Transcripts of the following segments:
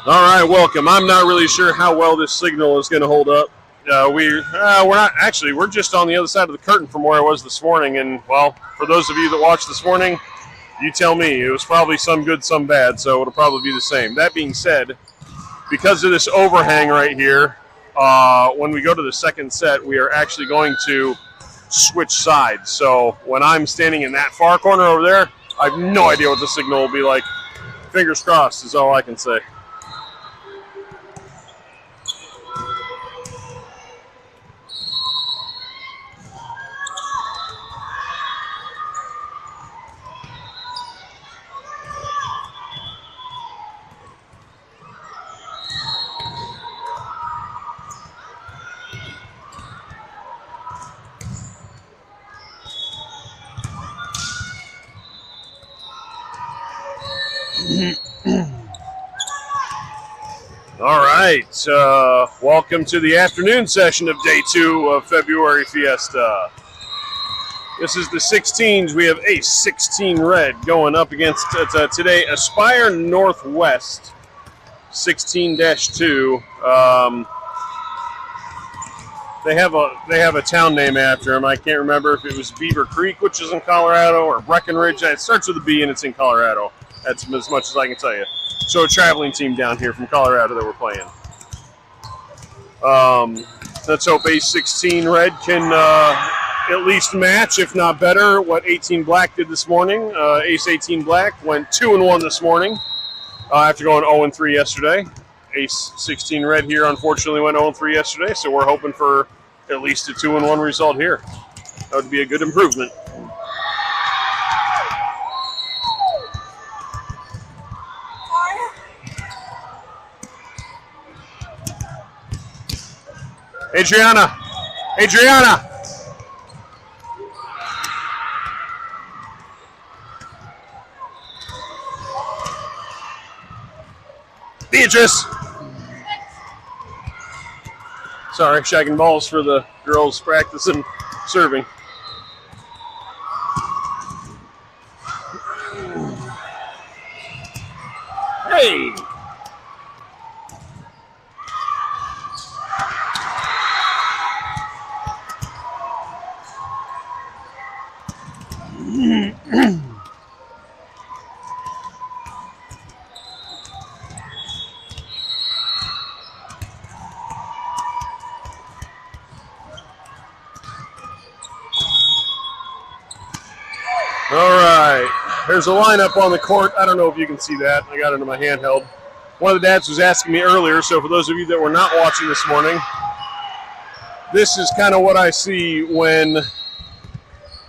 All right, welcome. I'm not really sure how well this signal is going to hold up. We're not actually. We're just on the other side of the curtain from where I was this morning. And well, for those of you that watched this morning, you tell me. It was probably some good, some bad. So it'll probably be the same. That being said, because of this overhang right here, when we go to the second set, we are actually going to switch sides. So when I'm standing in that far corner over there, I have no idea what the signal will be like. Fingers crossed is all I can say. All right. Welcome to the afternoon session of day 2 of February Fiesta. This is the 16s. We have Ace 16 Red going up against today Aspire Northwest 16-2. They have a town name after him. I can't remember if it was Beaver Creek, which is in Colorado, or Breckenridge. It starts with a B and it's in Colorado. That's as much as I can tell you. So a traveling team down here from Colorado that we're playing. Let's hope Ace 16 Red can at least match, if not better, what 18 Black did this morning. Ace 18 Black went 2-1 this morning after going 0-3 yesterday. Ace 16 Red here unfortunately went 0-3 yesterday, so we're hoping for at least a 2-1 result here. That would be a good improvement. Adriana! Beatrice! Sorry, shagging balls for the girls practicing serving. Hey! All right, there's a lineup on the court. I don't know if you can see that. I got it in my handheld. One of the dads was asking me earlier, so for those of you that were not watching this morning, this is kind of what I see when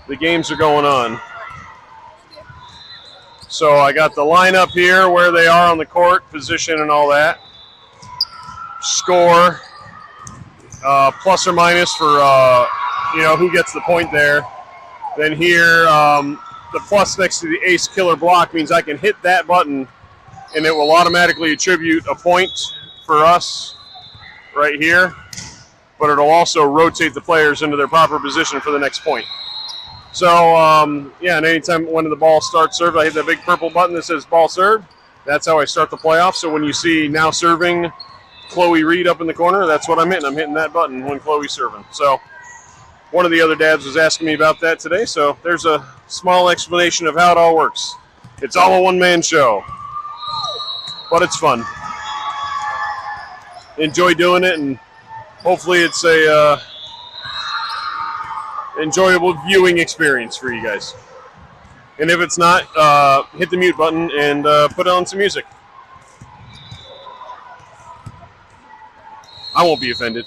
the games are going on. So I got the lineup here, where they are on the court, position and all that. Score, plus or minus for who gets the point there. Then here, the plus next to the Ace Killer block means I can hit that button and it will automatically attribute a point for us right here, but it'll also rotate the players into their proper position for the next point. So, and anytime when the ball starts served, I hit that big purple button that says ball served. That's how I start the playoff. So when you see now serving Chloe Reed up in the corner, that's what I'm hitting. I'm hitting that button when Chloe's serving. So one of the other dads was asking me about that today, so there's a small explanation of how it all works. It's all a one-man show, but it's fun. Enjoy doing it, and hopefully it's a enjoyable viewing experience for you guys. And if it's not, hit the mute button and put on some music. I won't be offended.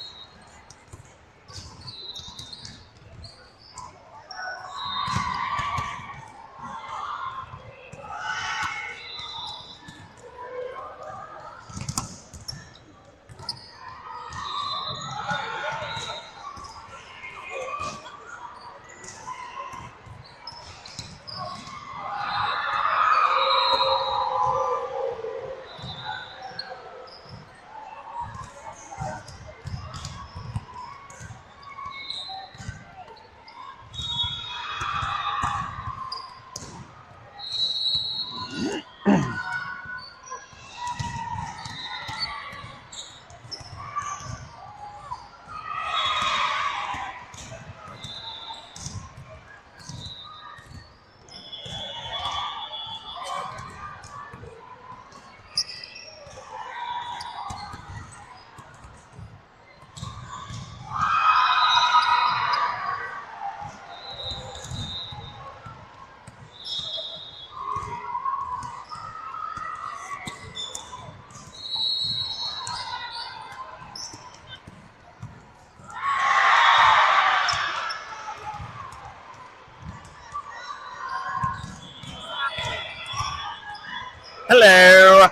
Hello.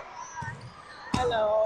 Hello.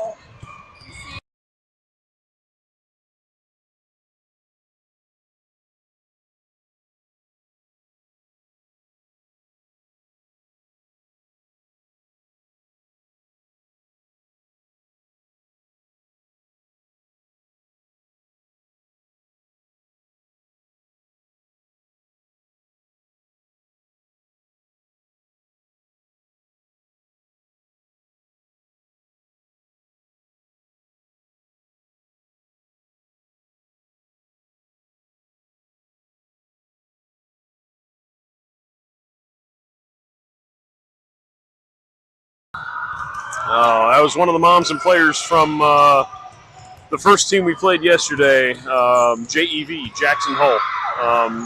Oh, that was one of the moms and players from the first team we played yesterday, JEV, Jackson Hole,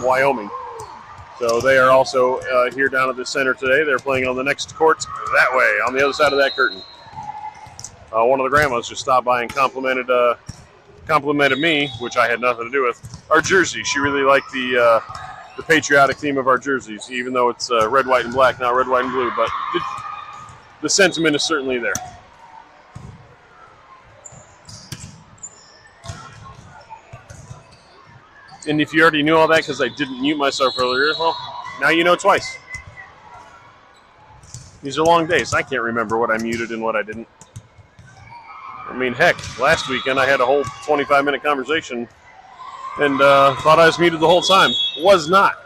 Wyoming. So they are also here down at the center today. They're playing on the next court that way, on the other side of that curtain. One of the grandmas just stopped by and complimented me, which I had nothing to do with, our jersey. She really liked the patriotic theme of our jerseys, even though it's red, white, and black, not red, white, and blue. But the sentiment is certainly there. And if you already knew all that because I didn't mute myself earlier, well, now you know twice. These are long days. I can't remember what I muted and what I didn't. I mean, heck, last weekend I had a whole 25-minute conversation and thought I was muted the whole time. Was not.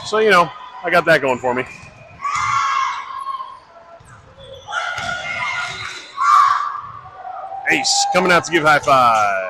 So, you know, I got that going for me. Ace coming out to give high fives.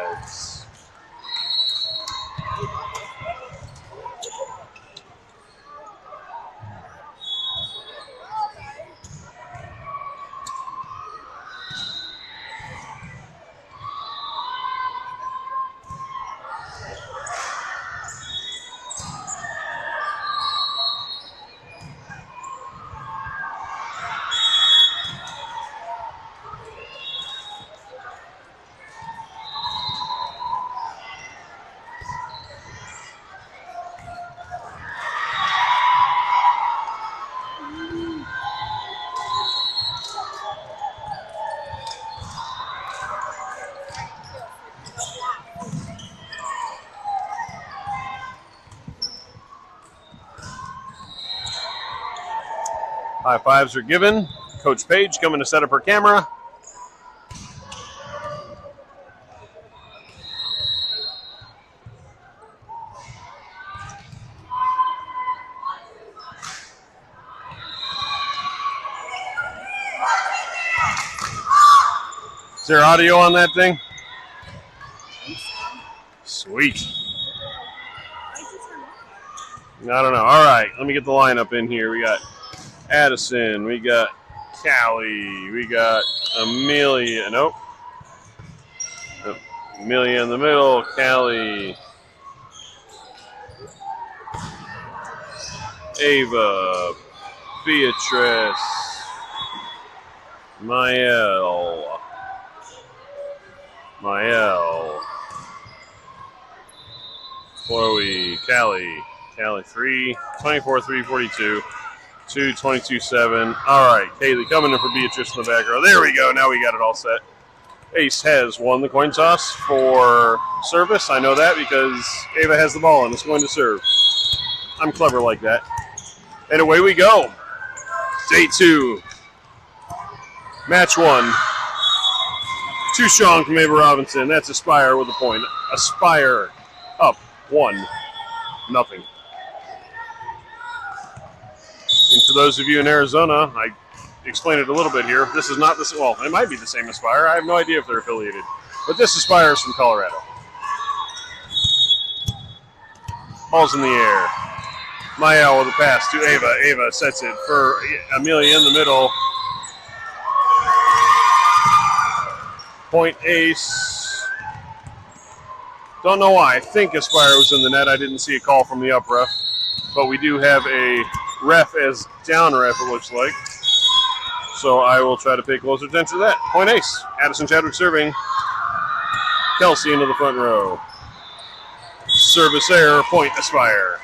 High fives are given. Coach Page coming to set up her camera. Is there audio on that thing? Sweet. I don't know. All right, let me get the lineup in here. We got Addison, we got Callie, we got Amelia. Nope. Amelia in the middle, Callie, Ava, Beatrice, Mael, Chloe, Callie 3, 24, 3, 42. 2, 22, 7. All right, Kaylee coming in for Beatrice in the back row. There we go. Now we got it all set. Ace has won the coin toss for service. I know that because Ava has the ball and is going to serve. I'm clever like that. And away we go. Day 2. Match 1. Too strong from Ava Robinson. That's Aspire with a point. Aspire up 1-0. And for those of you in Arizona, I explained it a little bit here. This is not this. Well, it might be the same Aspire. I have no idea if they're affiliated, but this Aspire is from Colorado. Ball's in the air. Mael with a pass to Ava. Ava sets it for Amelia in the middle. Point Ace. Don't know why. I think Aspire was in the net. I didn't see a call from the up ref, but we do have a ref as down ref, it looks like. So I will try to pay closer attention to that. Point Ace. Addison Chadwick serving. Kelsey into the front row. Service error. Point Aspire.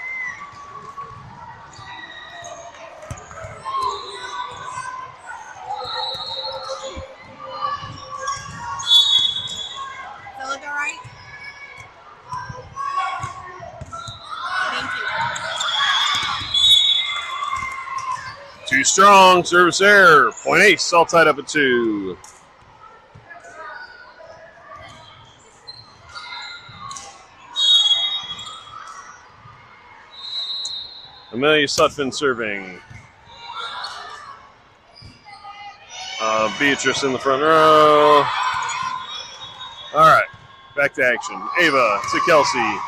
Too strong. Service error. Point ace. All tied up at 2. Amelia Sutphin serving. Beatrice in the front row. All right, back to action. Ava to Kelsey.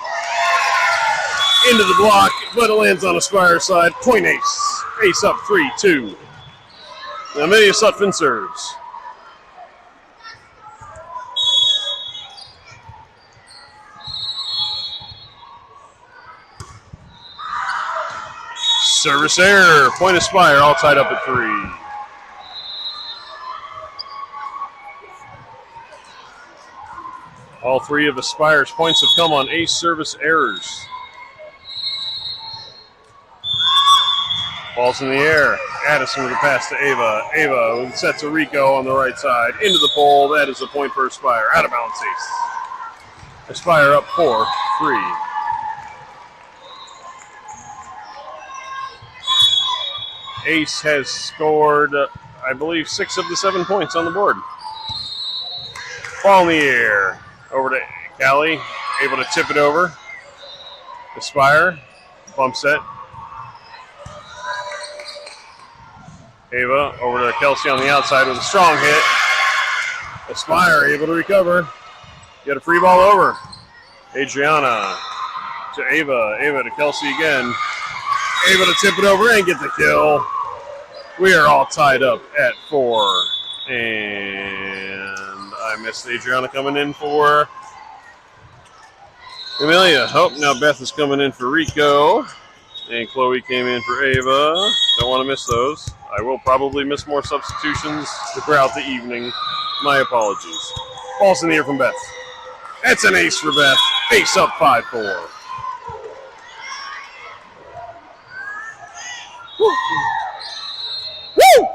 Into the block, but it lands on Aspire side. Point ace. Ace up 3-2. Amelia Sutphin serves. Service error. Point Aspire, all tied up at 3. All 3 of Aspire's points have come on ace service errors. Ball's in the air. Addison with a pass to Ava. Ava with a set to Rico on the right side. Into the pole. That is a point for Aspire. Out of bounds ace. Aspire up 4-3. Ace has scored, I believe, 6 of the 7 points on the board. Ball in the air. Over to Callie. Able to tip it over. Aspire. Bump set. Ava over to Kelsey on the outside with a strong hit. Aspire able to recover. Get a free ball over. Adriana to Ava. Ava to Kelsey again. Able to tip it over and get the kill. We are all tied up at 4. And I missed Adriana coming in for Amelia. Oh, now Beth is coming in for Rico. And Chloe came in for Ava. Don't want to miss those. I will probably miss more substitutions throughout the evening. My apologies. Ball's in the air from Beth. That's an ace for Beth. Ace up 5-4. Woo! Woo!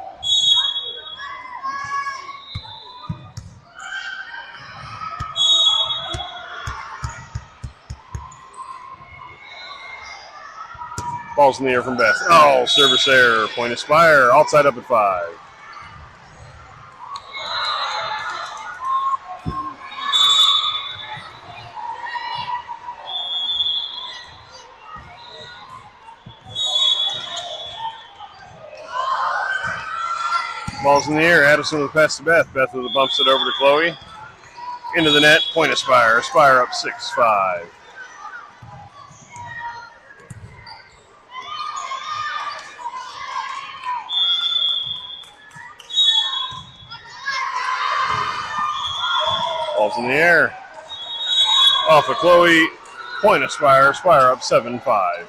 Ball's in the air from Beth. Oh, service error. Point Aspire. All tied up at 5. Ball's in the air. Addison with a pass to Beth. Beth with a bump set over to Chloe. Into the net. Point Aspire. Aspire up 6-5. Ball's in the air. Off of Chloe. Point Aspire. Aspire up 7-5.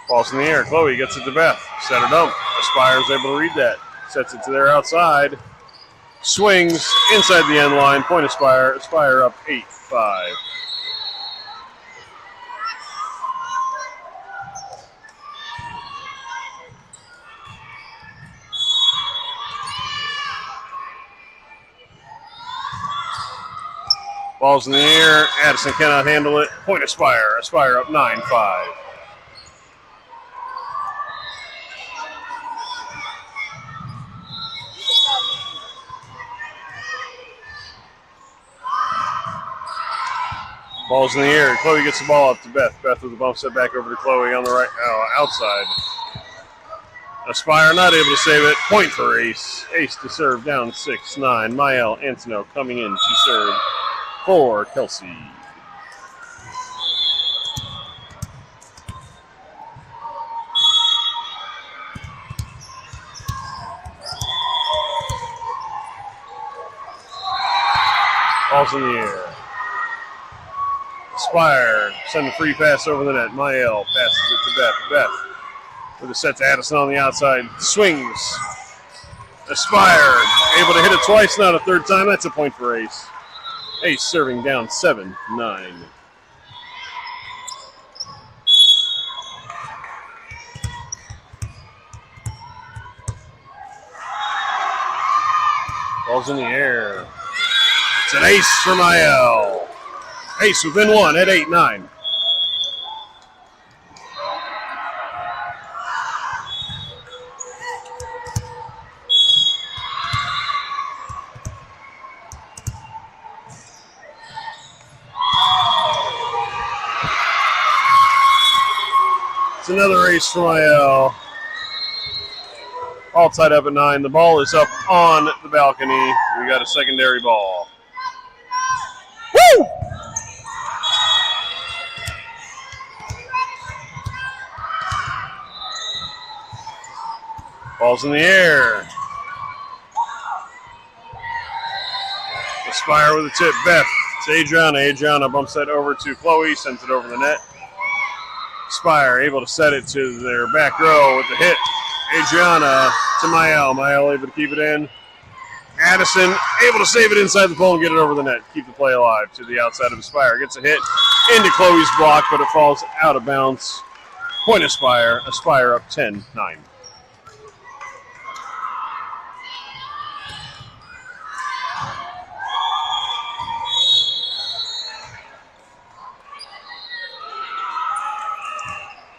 Ball's in the air. Chloe gets it to Beth. Set it up. Aspire's able to read that. Sets it to their outside. Swings inside the end line. Point Aspire. Aspire up 8-5. Ball's in the air. Addison cannot handle it. Point Aspire. Aspire up 9-5. Ball's in the air. Chloe gets the ball up to Beth. Beth with the bump set back over to Chloe on the right outside. Aspire not able to save it. Point for Ace. Ace to serve down 6-9. Mael Antono coming in to serve for Kelsey. Ball's in the air. Aspire, send a free pass over the net. Mael passes it to Beth. Beth with a set to Addison on the outside. Swings. Aspire, able to hit it twice, not a third time. That's a point for Ace. Ace serving down 7-9. Ball's in the air. It's an ace for Mael. Ace within one at 8-9. It's another ace for Mael. All tied up at 9. The ball is up on the balcony. We got a secondary ball. Woo! Ball's in the air. Aspire with a tip. Beth to Adriana. Adriana bumps that over to Chloe. Sends it over the net. Aspire able to set it to their back row with the hit. Adriana to Mael. Mael able to keep it in. Addison able to save it inside the pole and get it over the net. Keep the play alive to the outside of Aspire. Gets a hit into Chloe's block, but it falls out of bounds. Point Aspire. Aspire up 10-9.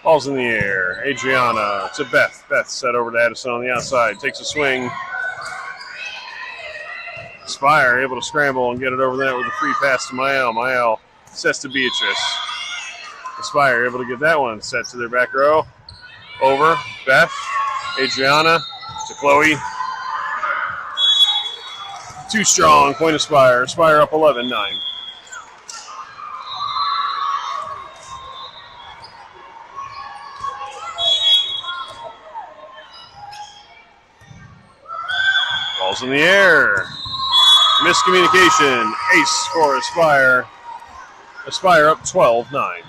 Ball's in the air. Adriana to Beth. Beth set over to Addison on the outside. Takes a swing. Aspire able to scramble and get it over the net with a free pass to Mael. Mael sets to Beatrice. Aspire able to get that one set to their back row. Over. Beth. Adriana to Chloe. Too strong. Point Aspire. Aspire up 11-9. Ball's in the air. Miscommunication. Ace for Aspire. Aspire up 12-9.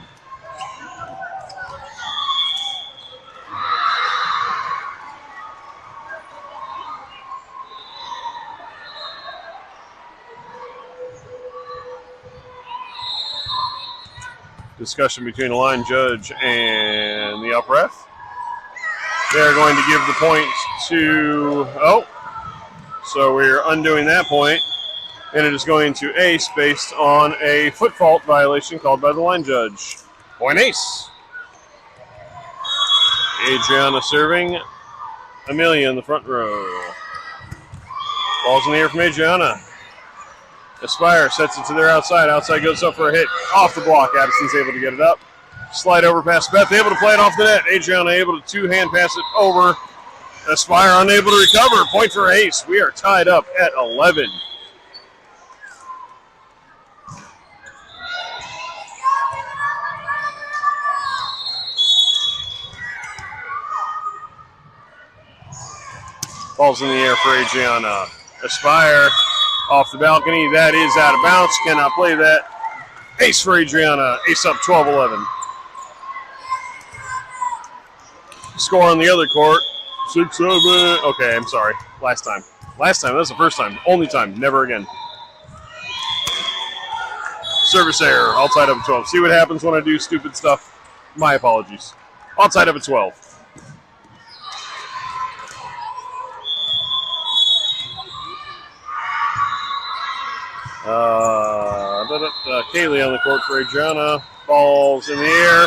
Discussion between the line judge and the up ref. They're going to give the point to, so we're undoing that point, and it is going to ace based on a foot fault violation called by the line judge. Point ace. Adriana serving. Amelia in the front row. Ball's in the air from Adriana. Aspire sets it to their outside. Outside goes up for a hit. Off the block. Addison's able to get it up. Slide over past Beth. Able to play it off the net. Adriana able to two-hand pass it over. Aspire unable to recover. Point for ace. We are tied up at 11. Ball's in the air for Adriana. Aspire off the balcony. That is out of bounds. Cannot play that. Ace for Adriana. Ace up 12-11. Score on the other court. 6-7. Okay, I'm sorry. Last time. That was the first time. Only time. Never again. Service error. All tied up at 12. See what happens when I do stupid stuff? My apologies. All tied up at 12. Kaylee on the court for Adriana. Ball's in the air.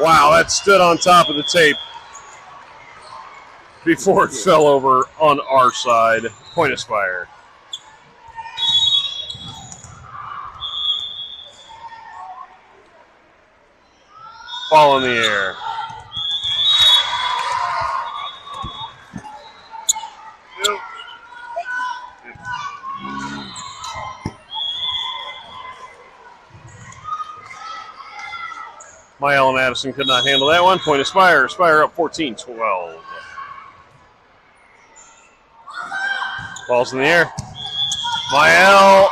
Wow, that stood on top of the tape before it fell over on our side. Point Aspire. Ball in the air. Mael and Addison could not handle that one. Point Aspire. Aspire up 14-12. Ball's in the air. Mael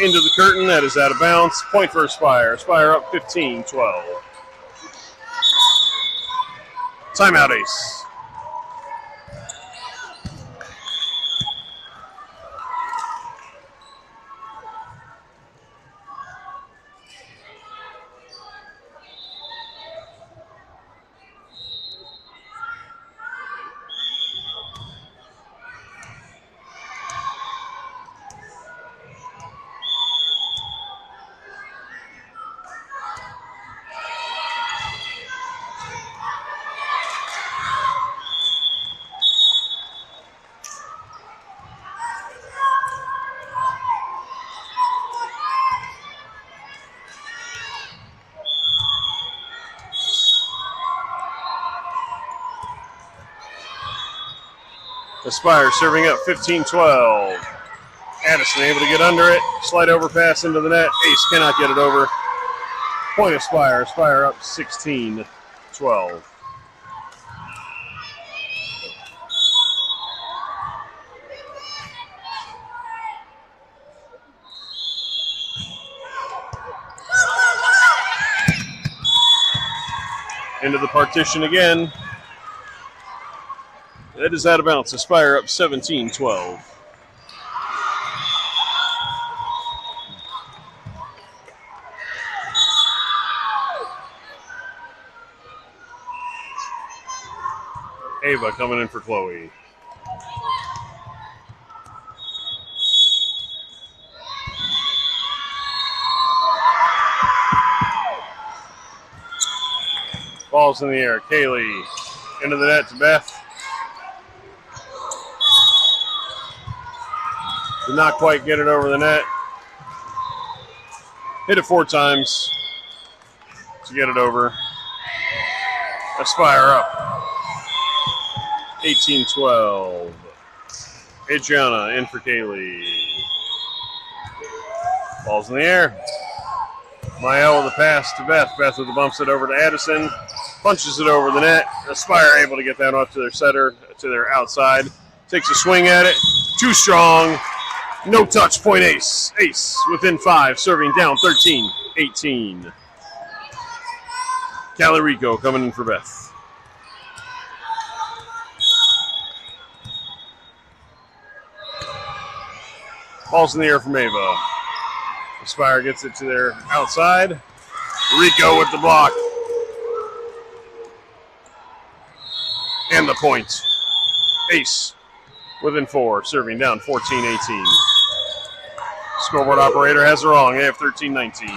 into the curtain. That is out of bounds. Point for Aspire. Aspire up 15-12. Timeout ace. Aspire serving up 15-12. Addison able to get under it. Slight overpass into the net. Ace cannot get it over. Point Aspire. Aspire up 16-12. Into the partition again. That is out of bounds. Aspire up 17-12. Ava coming in for Chloe. Ball's in the air. Kaylee into the net to Beth. Did not quite get it over the net. Hit it 4 times to get it over. Aspire up. 18-12. Adriana in for Kaylee. Ball's in the air. Mael with the pass to Beth. Beth with the bumps it over to Addison. Punches it over the net. Aspire able to get that off to their setter, to their outside. Takes a swing at it. Too strong. No touch. Point Ace. Ace within 5. Serving down 13-18. Calorico coming in for Beth. Ball's in the air from Ava. Aspire gets it to their outside. Rico with the block. And the point. Ace within 4, serving down 14-18. Scoreboard operator has it wrong. They have 13-19.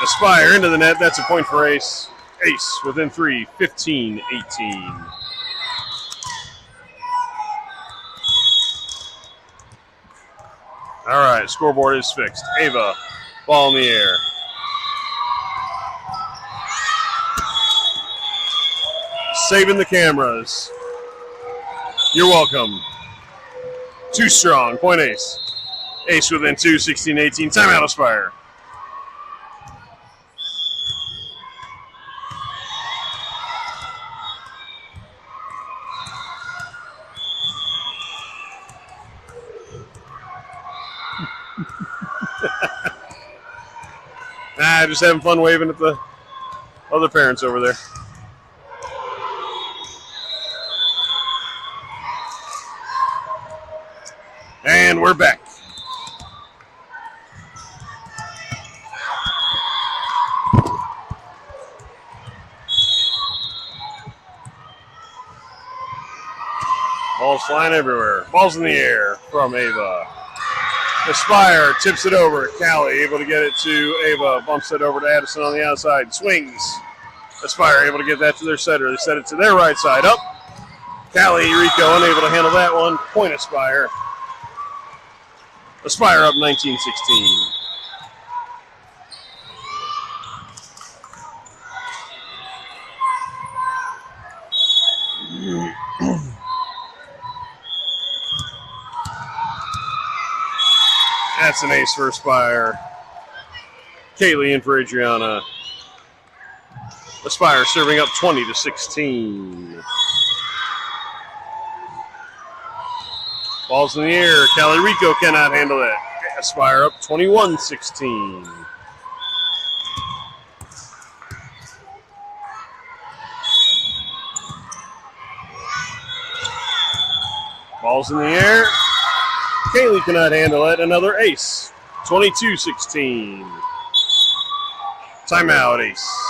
Aspire into the net. That's a point for Ace. Ace within 3, 15-18. All right, scoreboard is fixed. Ava, ball in the air. Saving the cameras. You're welcome. Too strong. Point Ace. Ace within 2, 16-18. Timeout Aspire. Just having fun waving at the other parents over there. And we're back. Balls flying everywhere. Balls in the air from Ava. Aspire tips it over. Callie able to get it to Ava. Bumps it over to Addison on the outside. Swings. Aspire able to get that to their setter. They set it to their right side. Up. Callie Rico unable to handle that one. Point Aspire. Aspire up 19-16. That's an ace for Aspire. Kaylee in for Adriana. Aspire serving up 20-16. Ball's in the air. Calorico cannot handle it. Aspire up 21-16. Ball's in the air. Kaylee cannot handle it. Another ace. 22-16. Timeout, Ace.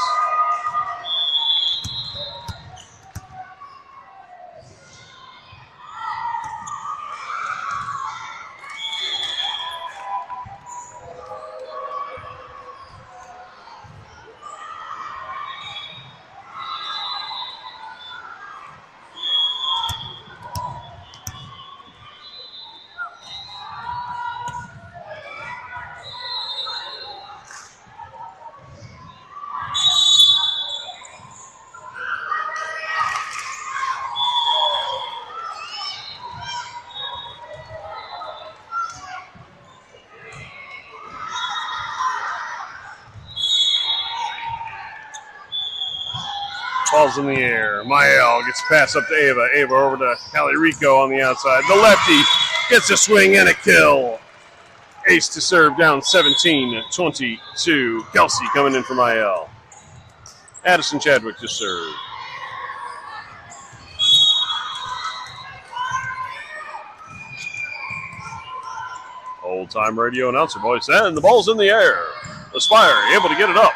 Ball's in the air. Mael gets a pass up to Ava. Ava over to Callie Rico on the outside. The lefty gets a swing and a kill. Ace to serve down 17-22. Kelsey coming in for Mael. Addison Chadwick to serve. Old time radio announcer voice. And the ball's in the air. Aspire able to get it up,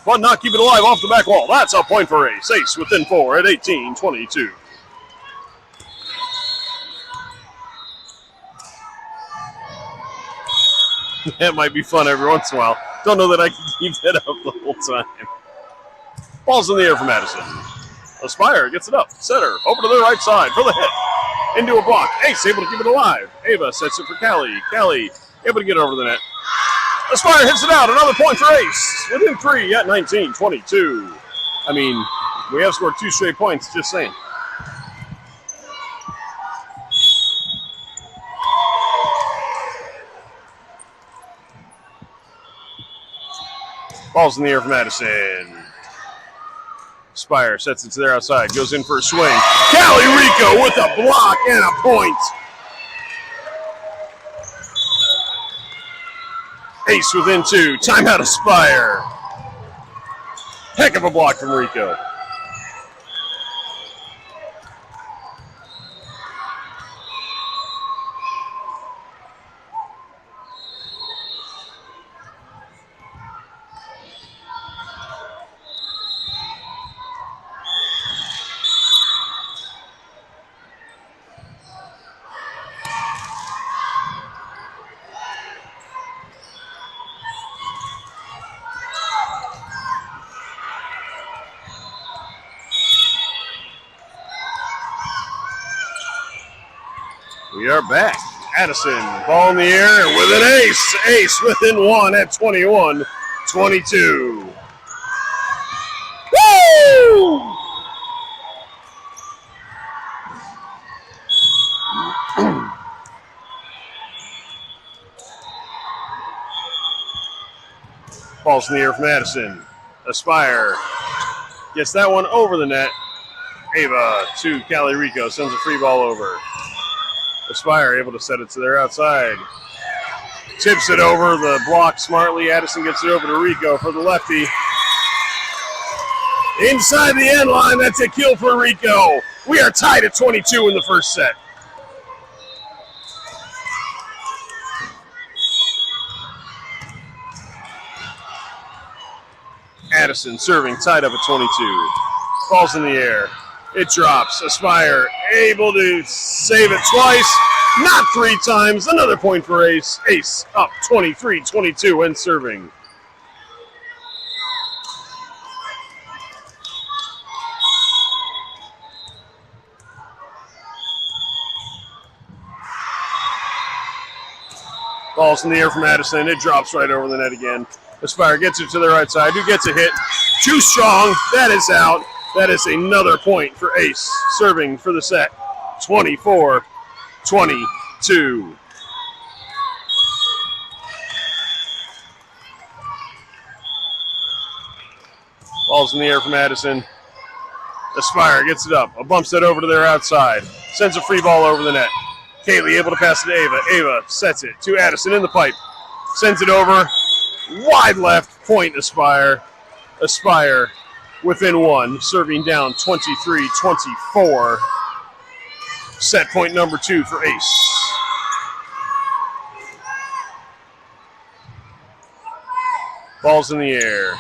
but not keep it alive off the back wall. That's a point for Ace. Ace within 4 at 18-22. That might be fun every once in a while. Don't know that I can keep that up the whole time. Ball's in the air for Madison. Aspire gets it up. Center over to the right side for the hit. Into a block. Ace able to keep it alive. Ava sets it for Callie. Callie able to get over the net. Aspire hits it out. Another point for Ace. Within 3 at 19-22. I mean, we have scored 2 straight points, just saying. Ball's in the air for Madison. Spire sets it to their outside. Goes in for a swing. Callie Rico with a block and a point. Ace within 2. Timeout Aspire. Heck of a block from Rico. We are back. Addison, ball in the air with an ace. Ace within 1 at 21-22. Woo! Ball's in the air from Addison. Aspire gets that one over the net. Ava to Callie Rico, sends a free ball over. Aspire able to set it to their outside. Tips it over the block smartly. Addison gets it over to Rico for the lefty. Inside the end line, that's a kill for Rico. We are tied at 22 in the first set. Addison serving, tied up at 22. Ball's in the air. It drops. Aspire able to save it twice, not 3 times. Another point for Ace. Ace up 23-22 and serving. Ball's in the air from Addison. It drops right over the net again. Aspire gets it to the right side. Who gets a hit? Too strong. That is out. That is another point for Ace, serving for the set. 24-22. Ball's in the air from Addison. Aspire gets it up. Bumps it over to their outside. Sends a free ball over the net. Kaylee able to pass it to Ava. Ava sets it to Addison in the pipe. Sends it over. Wide left. Point Aspire. Aspire within 1. Serving down 23-24. Set point number 2 for Ace. Ball's in the air.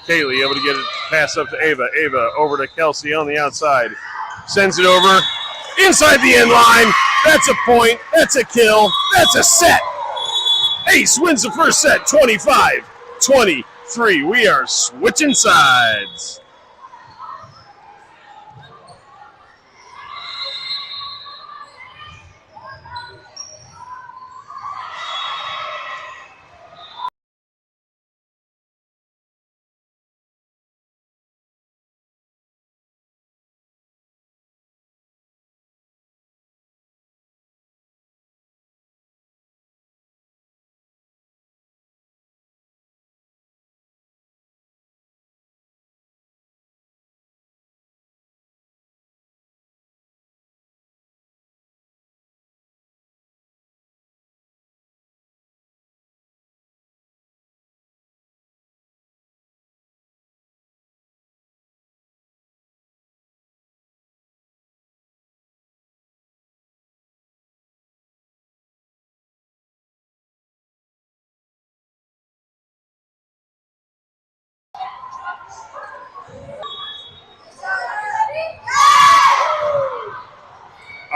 Kaylee able to get it, pass up to Ava. Ava over to Kelsey on the outside. Sends it over. Inside the end line. That's a point. That's a kill. That's a set. Ace wins the first set, 25-23. We are switching sides.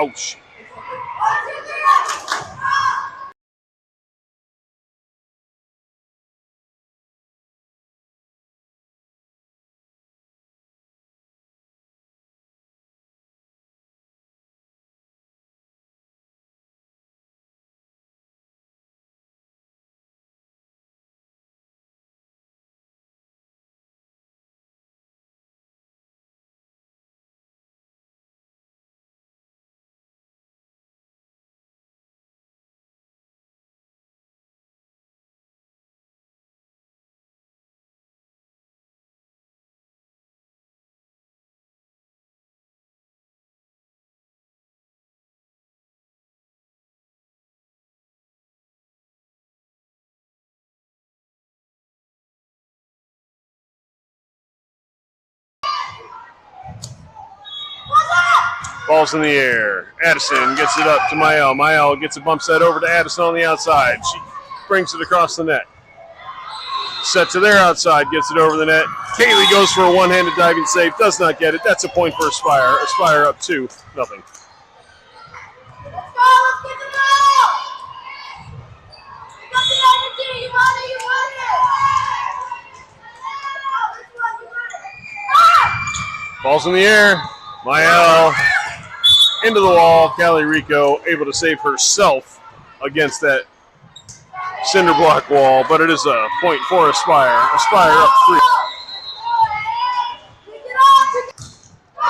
Ouch. Ball's in the air. Addison gets it up to Mael. Mael gets a bump set over to Addison on the outside. She brings it across the net. Set to their outside, gets it over the net. Kaylee goes for a one-handed diving save, does not get it. That's a point for Aspire. Aspire up 2-0. Let's go, let's get the ball! You got the energy, you want it, you want it! Ball's in the air. Mael into the wall. Callie Rico able to save herself against that cinder block wall, but it is a point for Aspire. Aspire up 3.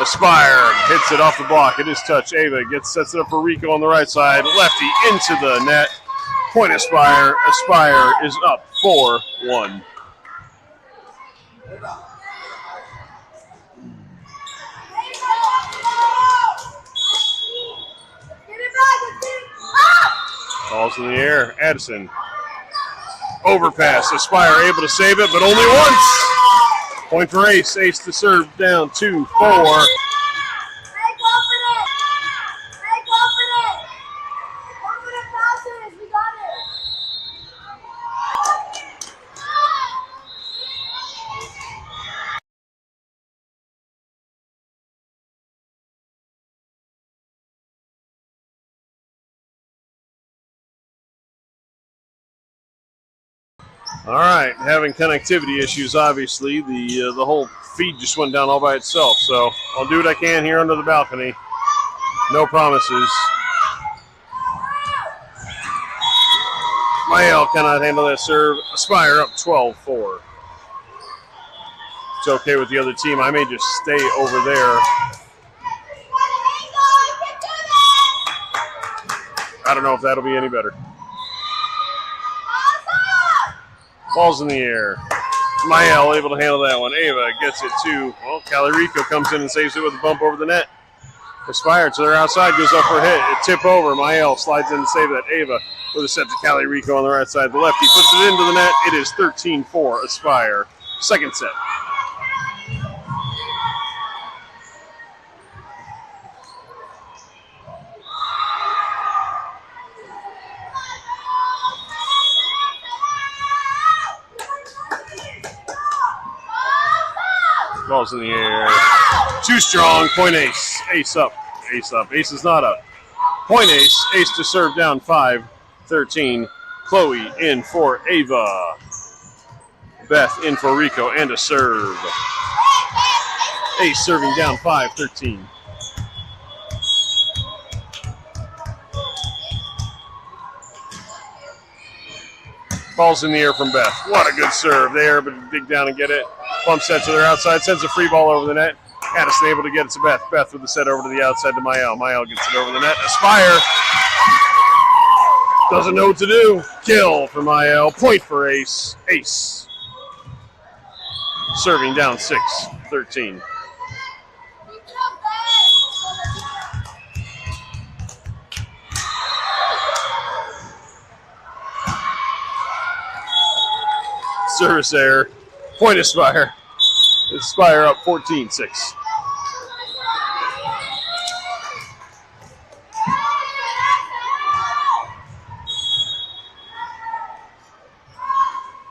Aspire hits it off the block. It is touch. Ava sets it up for Rico on the right side. Lefty into the net. Point Aspire. Aspire is up 4-1. Ball's in the air. Addison. Overpass. Aspire able to save it, but only once. Point for Ace. Ace to serve down 2-4. Stay confident. Stay confident. Confident passes. We got it. All right, having connectivity issues, obviously. The whole feed just went down all by itself, so I'll do what I can here under the balcony. No promises. Mael cannot handle that serve. Aspire up 12-4. It's okay with the other team. I may just stay over there. I don't know if that'll be any better. Ball's in the air. Mael able to handle that one. Ava gets it to, well, Callie Rico comes in and saves it with a bump over the net. Aspire to their outside, goes up for a hit. It tip over. Mael slides in to save that. Ava with a set to Callie Rico on the right side. The lefty puts it into the net. It is 13-4 Aspire. Second set. Ball's in the air. Too strong. Point Ace. Ace up. Ace up. Ace is not up. Point Ace. Ace to serve down 5-13. Chloe in for Ava. Beth in for Rico and a serve. Ace serving down 5-13. Ball's in the air from Beth. What a good serve there, but dig down and get it. Bump set to their outside, sends a free ball over the net. Addison able to get it to Beth. Beth with the set over to the outside to Mael. Mael gets it over the net. Aspire doesn't know what to do. Kill for Mael. Point for Ace. Ace. Serving down 6-13. Service error. Point Aspire. Aspire up 14-6.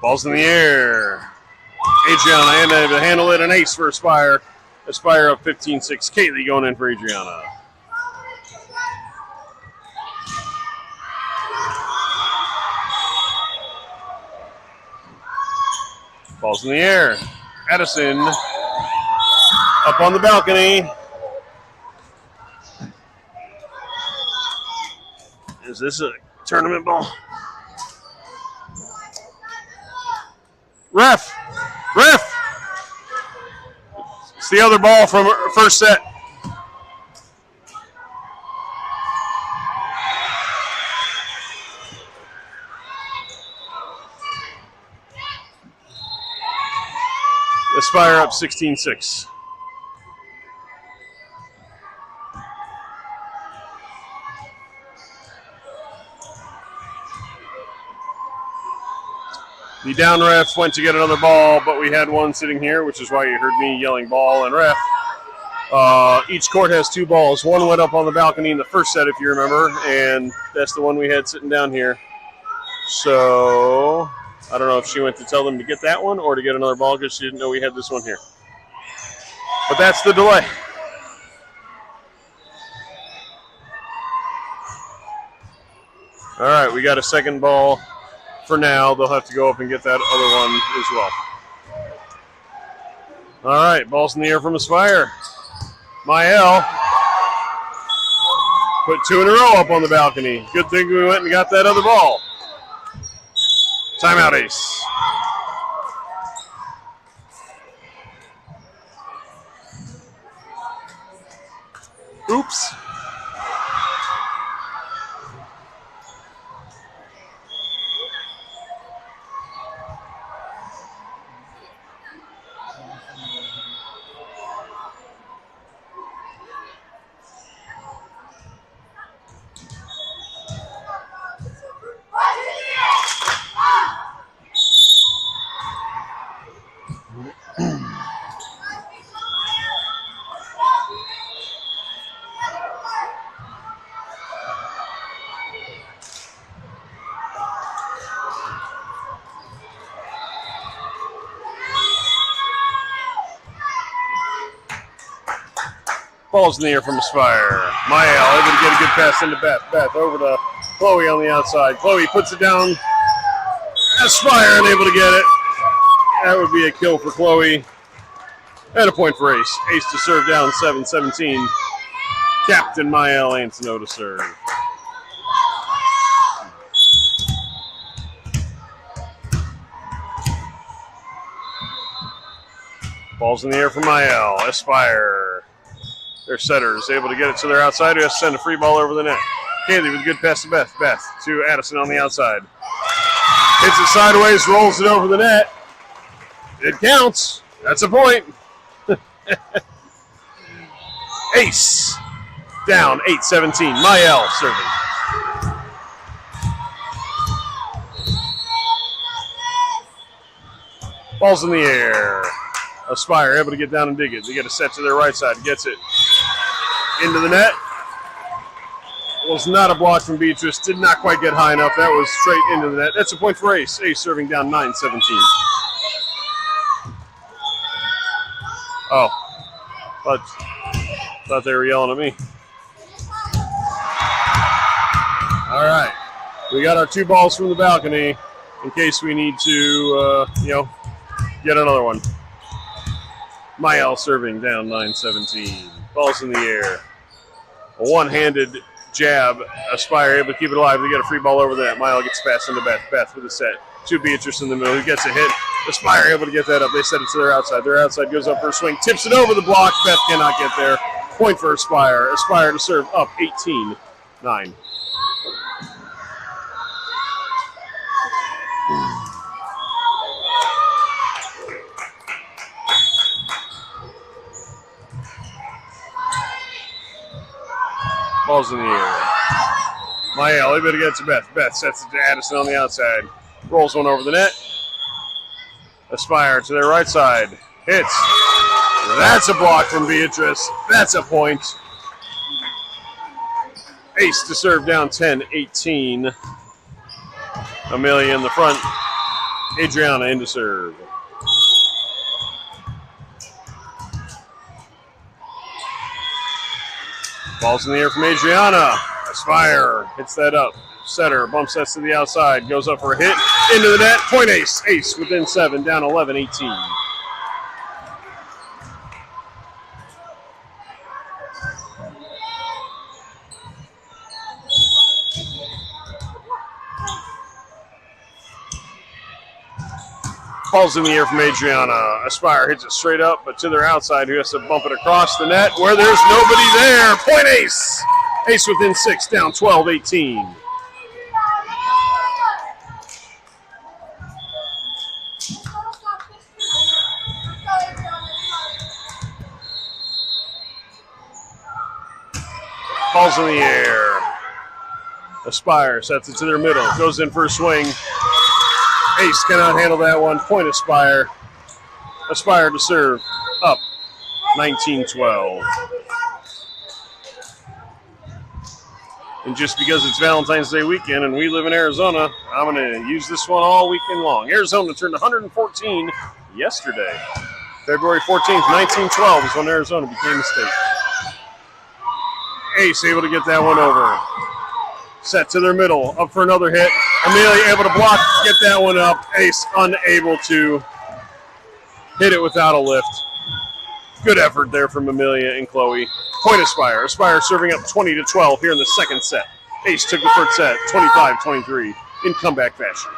Ball's in the air. Adriana able to handle it. An ace for Aspire. Aspire up 15-6. Kaylee going in for Adriana. Ball's in the air. Addison up on the balcony. Is this a tournament ball? Ref! It's the other ball from first set. Aspire up 16-6. The down ref went to get another ball, but we had one sitting here, which is why you heard me yelling ball and ref. Each court has 2 balls. One went up on the balcony in the first set, if you remember, and that's the one we had sitting down here. So I don't know if she went to tell them to get that one or to get another ball because she didn't know we had this one here. But that's the delay. All right, we got a second ball. For now, they'll have to go up and get that other one as well. All right, ball's in the air from Aspire. Mael put 2 in a row up on the balcony. Good thing we went and got that other ball. Timeout, Ace. Oops. Ball's in the air from Aspire. Mael able to get a good pass into Beth. Beth over to Chloe on the outside. Chloe puts it down. Aspire unable to get it. That would be a kill for Chloe. And a point for Ace. Ace to serve down 7-17. Captain Mael Ansano to serve. Ball's in the air for Mael. Aspire. Their setters able to get it to their outside. Who has to send a free ball over the net. Kaylee with a good pass to Beth. Beth to Addison on the outside. Hits it sideways, rolls it over the net. It counts. That's a point. Ace down 8-17. Mael serving. Ball's in the air. Aspire able to get down and dig it. They get a set to their right side. Gets it into the net. Was not a block from Beatrice. Did not quite get high enough. That was straight into the net. That's a point for Ace. Ace serving down 9-17. Oh. Thought they were yelling at me. All right. We got our 2 balls from the balcony in case we need to, get another one. Mael serving down 9-17. Ball's in the air. A one-handed jab. Aspire able to keep it alive. They get a free ball over that. Mael gets passed into Beth. Beth with a set. To Beatrice in the middle. He gets a hit. Aspire able to get that up. They set it to their outside. Their outside goes up for a swing. Tips it over the block. Beth cannot get there. Point for Aspire. Aspire to serve up 18-9. Ball's in the air. Mael able to get to Beth. Beth sets it to Addison on the outside. Rolls one over the net. Aspire to their right side. Hits. That's a block from Beatrice. That's a point. Ace to serve down 10-18. Amelia in the front. Adriana in to serve. Ball's in the air from Adriana. Aspire hits that up. Setter bump sets to the outside, goes up for a hit, into the net, point ace. Ace within 7, down 11-18. Ball's in the air from Adriana. Aspire hits it straight up, but to their outside, who has to bump it across the net where there's nobody there. Point ace. Ace within 6, down 12-18. Ball's in the air. Aspire sets it to their middle, goes in for a swing. Ace cannot handle that one. Point Aspire. Aspire to serve. Up 19-12. And just because it's Valentine's Day weekend and we live in Arizona, I'm going to use this one all weekend long. Arizona turned 114 yesterday. February 14th, 1912 is when Arizona became a state. Ace able to get that one over. Set to their middle, up for another hit. Amelia able to block, get that one up. Ace unable to hit it without a lift. Good effort there from Amelia and Chloe. Point Aspire. Aspire serving up 20-12 here in the second set. Ace took the first set, 25-23 in comeback fashion.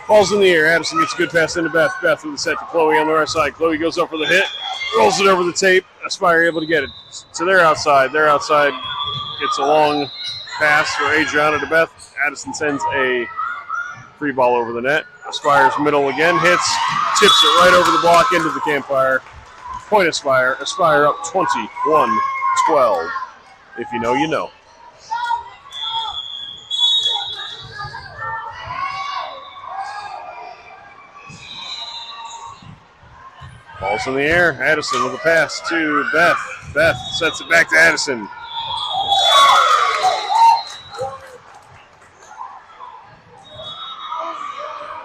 Ball's in the air. Addison gets a good pass into Beth. Beth with the set to Chloe on the right side. Chloe goes up for the hit, rolls it over the tape. Aspire able to get it to their outside. Their outside gets a long pass for Adriana to Beth. Addison sends a free ball over the net. Aspire's middle again hits, tips it right over the block into the campfire. Point Aspire. Aspire up 21-12. If you know, you know. Ball's in the air. Addison with a pass to Beth. Beth sets it back to Addison.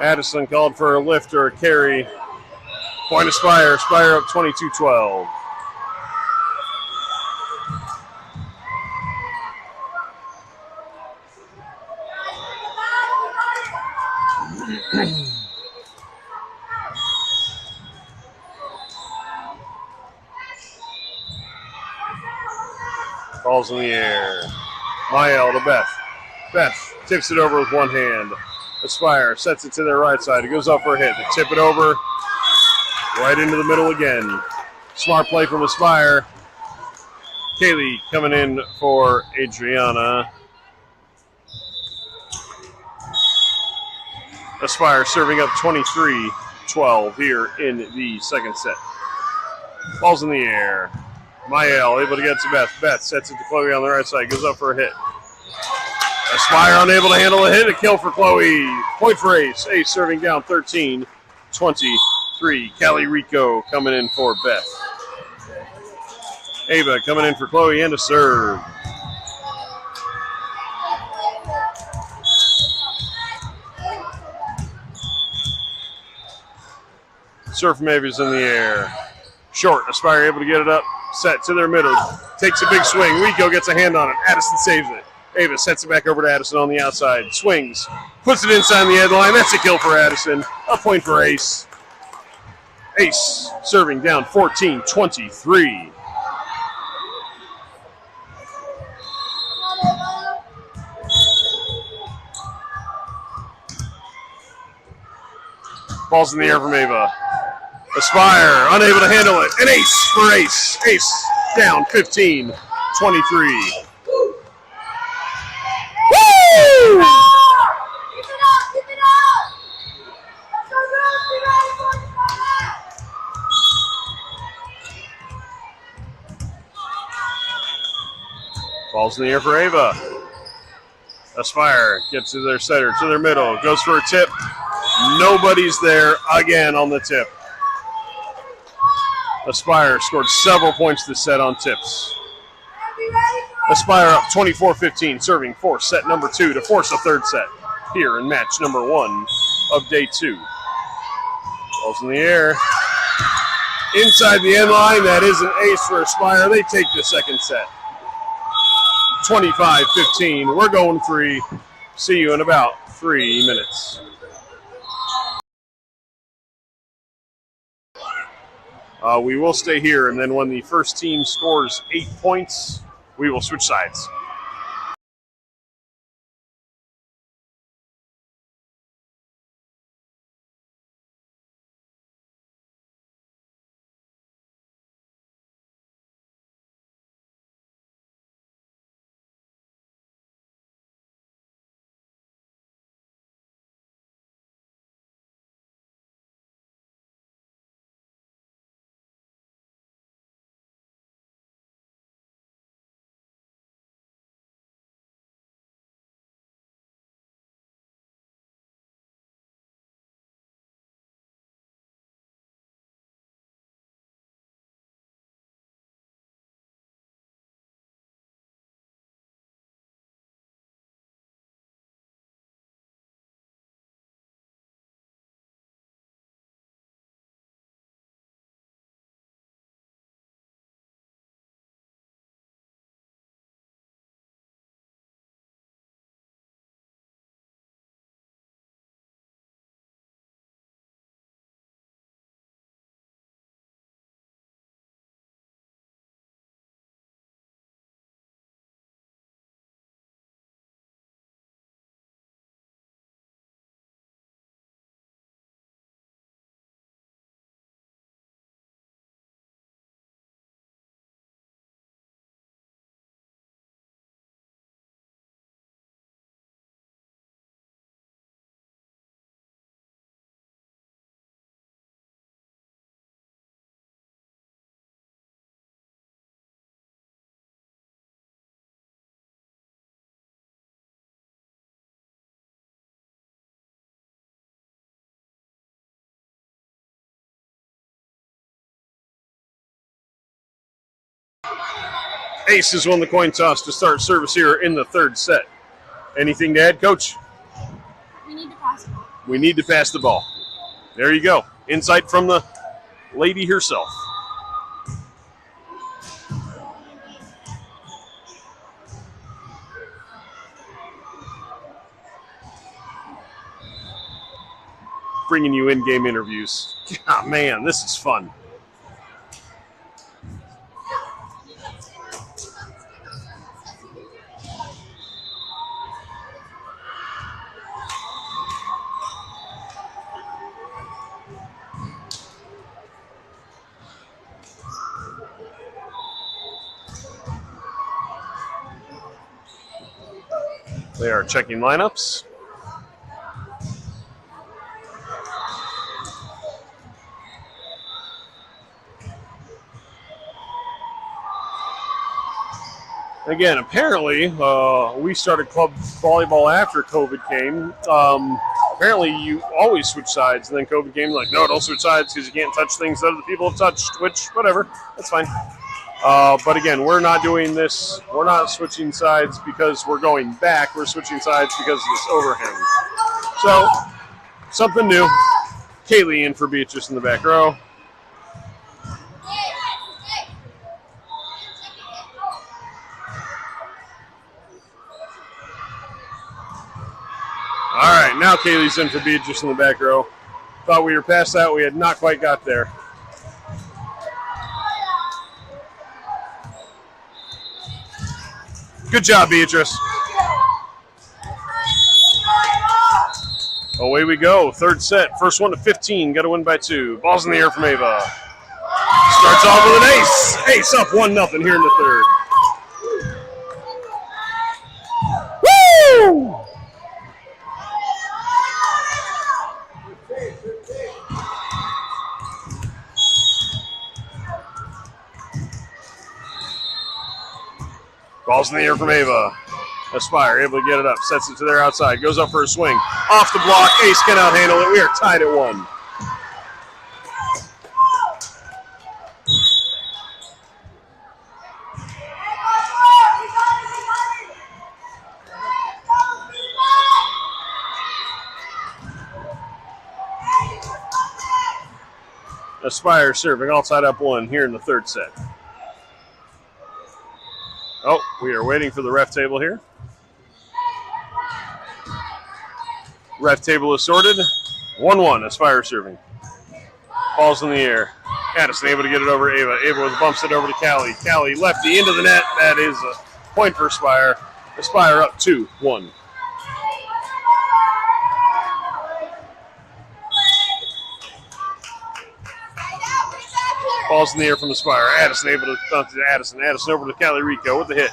Addison called for a lift or a carry. Point Aspire. Aspire up 22-12. Ball's in the air. Mael to Beth. Beth tips it over with one hand. Aspire sets it to their right side. It goes up for a hit. They tip it over right into the middle again. Smart play from Aspire. Kaylee coming in for Adriana. Aspire serving up 23-12 here in the second set. Ball's in the air. Mael able to get to Beth. Beth sets it to Chloe on the right side. Goes up for a hit. Aspire unable to handle a hit. A kill for Chloe. Point for Ace. Ace serving down 13-23. Callie Rico coming in for Beth. Ava coming in for Chloe and a serve. Serve from Ava's in the air. Short. Aspire able to get it up. Set to their middle. Takes a big swing. Rico gets a hand on it. Addison saves it. Ava sets it back over to Addison on the outside. Swings. Puts it inside the end line. That's a kill for Addison. A point for Ace. Ace serving down 14-23. Ball's in the air from Ava. Aspire, unable to handle it. An ace for Ace. Ace down 15-23. Woo! Keep it up! Keep it up! Let's go, girls! Be ready for the comeback! Ball's in the air for Ava. Aspire gets to their setter, to their middle. Goes for a tip. Nobody's there again on the tip. Aspire scored several points this set on tips. Be ready for Aspire up 24-15, serving for set number 2 to force a third set here in match number 1 of day 2. Ball's in the air. Inside the end line, that is an ace for Aspire. They take the second set. 25-15. We're going free. See you in about 3 minutes. We will stay here, and then when the first team scores 8 points, we will switch sides. Aces won the coin toss to start service here in the third set. Anything to add, Coach? We need to pass the ball. We need to pass the ball. There you go. Insight from the lady herself. Bringing you in-game interviews. Ah, man, this is fun. They are checking lineups. Again, apparently, we started club volleyball after COVID came. Apparently, you always switch sides, and then COVID came, like, no, don't switch sides because you can't touch things that other people have touched, which, whatever, that's fine. But again, we're not doing this. We're not switching sides because we're going back. We're switching sides because of this overhang. So, something new. Kaylee in for Beatrice in the back row. All right, now Kaylee's in for Beatrice in the back row. Thought we were past that. We had not quite got there. Good job, Beatrice. Away we go. Third set. First one to 15. Got to win by 2. Ball's in the air from Ava. Starts off with an ace. Ace up 1-0 here in the third. Woo! Ball's in the air from Ava. Aspire able to get it up. Sets it to their outside. Goes up for a swing. Off the block. Ace cannot handle it. We are tied at 1. Aspire serving all tied up 1 here in the third set. Oh, we are waiting for the ref table here. Ref table is sorted. 1-1, Aspire serving. Ball's in the air. Addison able to get it over Ava. Ava bumps it over to Callie. Callie lefty into the net. That is a point for Aspire. Aspire up 2-1. Ball's in the air from Aspire. Addison able to dump to Addison. Addison over to Callie Rico with the hit.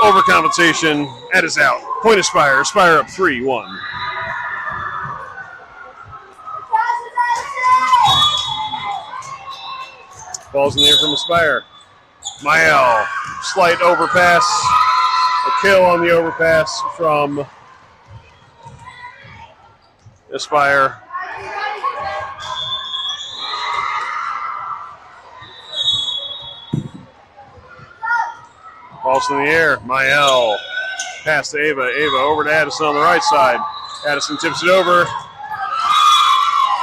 Overcompensation. That is out. Point Aspire. Aspire up 3-1. Ball's in the air from Aspire. Mael. Slight overpass. A kill on the overpass from Aspire. Ball's in the air. Mael. Pass to Ava. Ava over to Addison on the right side. Addison tips it over.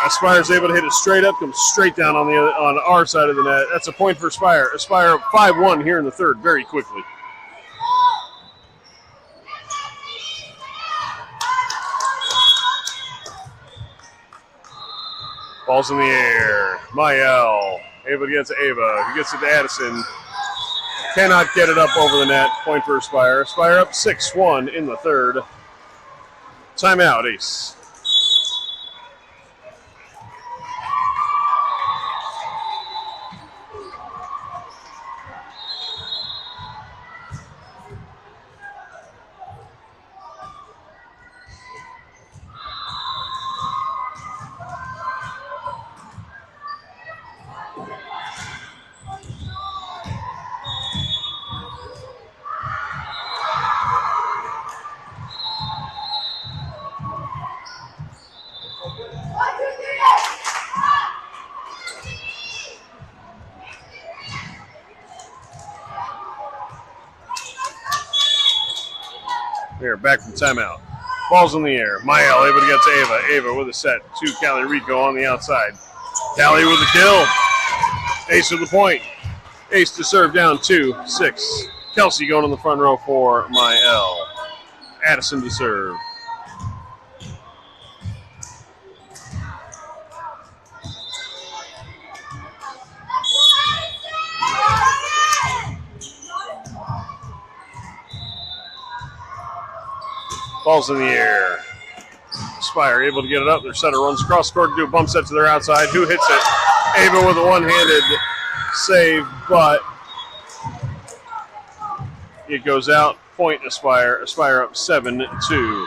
Aspire's able to hit it straight up, comes straight down on our side of the net. That's a point for Aspire. Aspire up 5-1 here in the third very quickly. Ball's in the air. Mael able to get to Ava. He gets it to Addison. Cannot get it up over the net. Point for Aspire. Aspire up 6-1 in the third. Timeout, Ace. We are back from timeout. Ball's in the air. Mael able to get to Ava. Ava with a set to Callie Rico on the outside. Callie with a kill. Ace with the point. Ace to serve down 2-6. Kelsey going on the front row for Mael. Addison to serve. Ball's in the air. Aspire able to get it up. Their setter runs across court to do a bump set to their outside. Who hits it? Ava with a one-handed save, but it goes out. Point Aspire. Aspire up 7-2.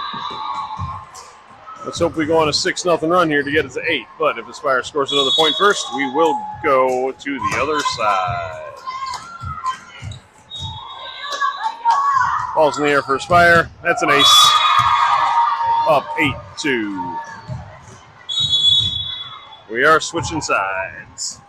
Let's hope we go on a 6-0 run here to get it to 8. But if Aspire scores another point first, we will go to the other side. Ball's in the air for Aspire. That's an ace. Up 8-2. We are switching sides.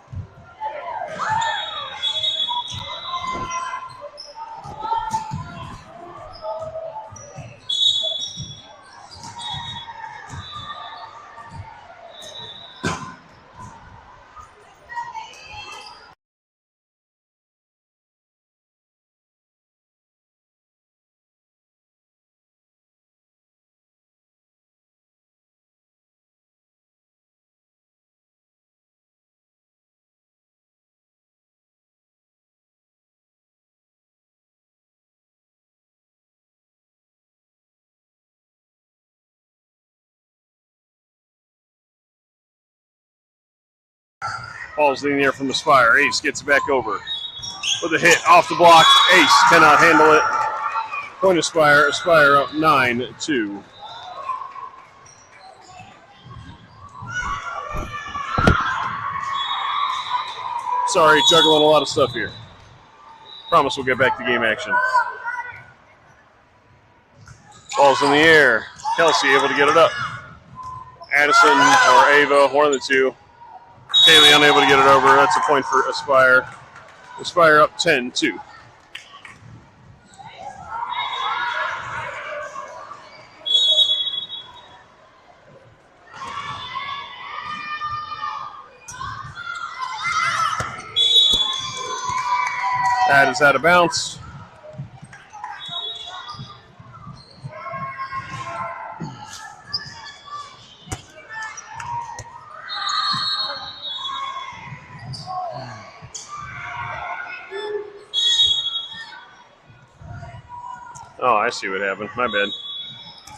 Ball's in the air from Aspire. Ace gets it back over. With a hit off the block. Ace cannot handle it. Point Aspire. Aspire up 9-2. Sorry, juggling a lot of stuff here. Promise we'll get back to game action. Ball's in the air. Kelsey able to get it up. Addison or Ava, one of the two. Kaylee unable to get it over. That's a point for Aspire. Aspire up 10-2. That is out of bounds. Oh, I see what happened. My bad.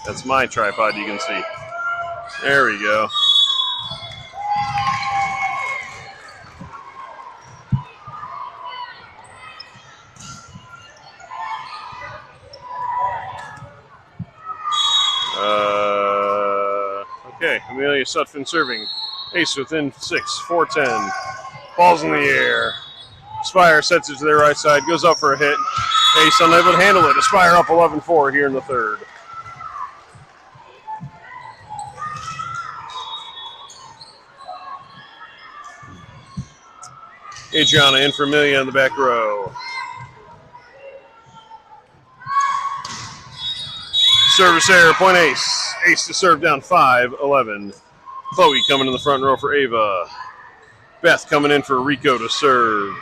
That's my tripod, you can see. There we go. Okay, Amelia Sutphin serving. Ace within 6, 4-10. Ball's in the air. Aspire sets it to their right side, goes up for a hit. Ace unable to handle it. Aspire up 11-4 here in the third. Adriana in for Amelia in the back row. Service error, point ace. Ace to serve down 5-11. Chloe coming in the front row for Ava. Beth coming in for Rico to serve.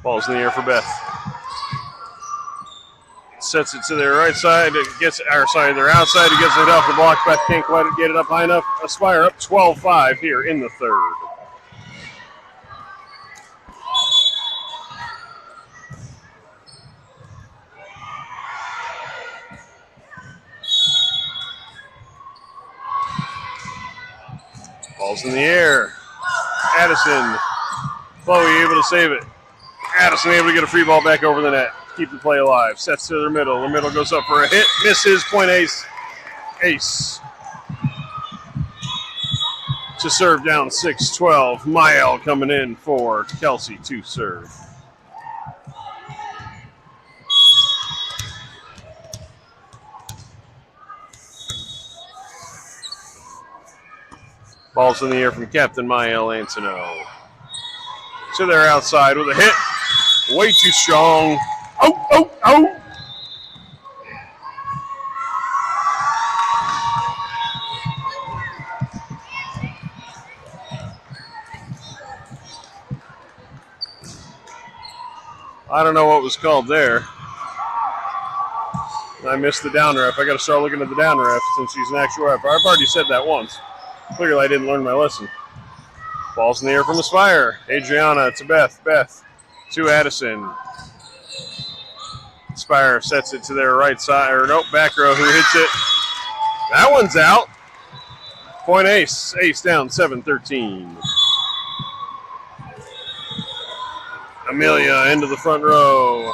Ball's in the air for Beth. Sets it to their right side. It gets our side, their outside. It gets it off the block. Beth can't quite get it up high enough. Aspire up 12-5 here in the third. Ball's in the air. Addison. Chloe able to save it. Addison able to get a free ball back over the net. Keep the play alive. Sets to their middle. The middle goes up for a hit. Misses. Point ace. Ace. To serve down 6-12. Mael coming in for Kelsey to serve. Ball's in the air from Captain Mael Antono. To their outside with a hit. Way too strong. Oh, oh, oh. I don't know what was called there. I missed the down ref. I got to start looking at the down ref since he's an actual ref. I've already said that once. Clearly I didn't learn my lesson. Ball's in the air from Aspire. Adriana to Beth. Beth to Addison. Aspire sets it to their right side, or nope, back row. Who hits it? That one's out. Point ace. Ace down 7-13. Amelia into the front row.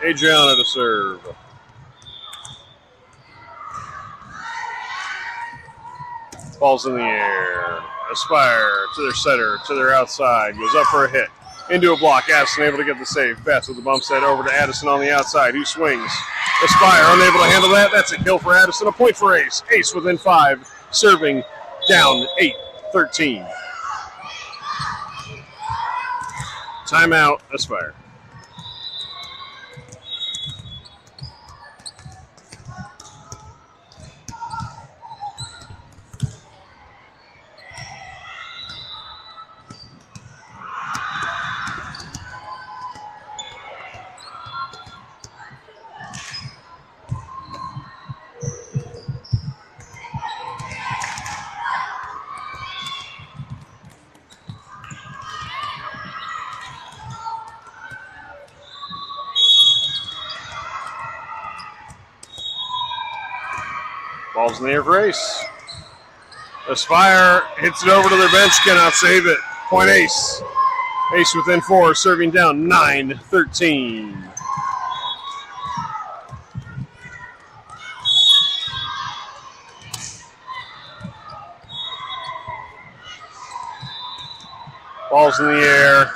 Adriana to serve. Ball's in the air. Aspire to their setter, to their outside. Goes up for a hit. Into a block. Addison able to get the save. Beth with the bump set over to Addison on the outside. Who swings? Aspire unable to handle that. That's a kill for Addison. A point for Ace. Ace within 5. Serving down 8-13. Timeout. Aspire. Ball's in the air for Ace. Aspire hits it over to their bench, cannot save it. Point Ace. Ace within 4, serving down 9-13. Ball's in the air.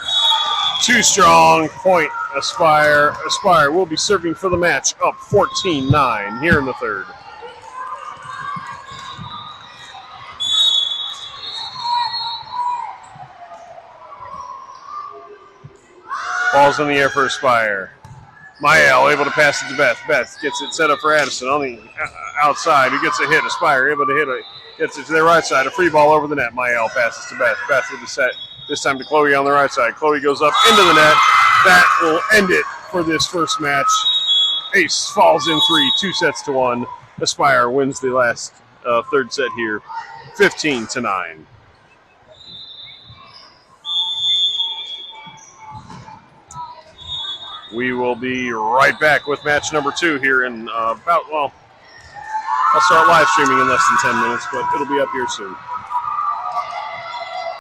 Too strong. Point Aspire. Aspire will be serving for the match, up 14-9 here in the third. Ball's in the air for Aspire. Mael able to pass it to Beth. Beth gets it set up for Addison on the outside. Who gets a hit? Aspire able to hit it. Gets it to their right side. A free ball over the net. Mael passes to Beth. Beth with the set. This time to Chloe on the right side. Chloe goes up into the net. That will end it for this first match. Ace falls in 3, 2-1. Aspire wins the last third set here, 15-9. We will be right back with match number 2 here in I'll start live streaming in less than 10 minutes, but it'll be up here soon.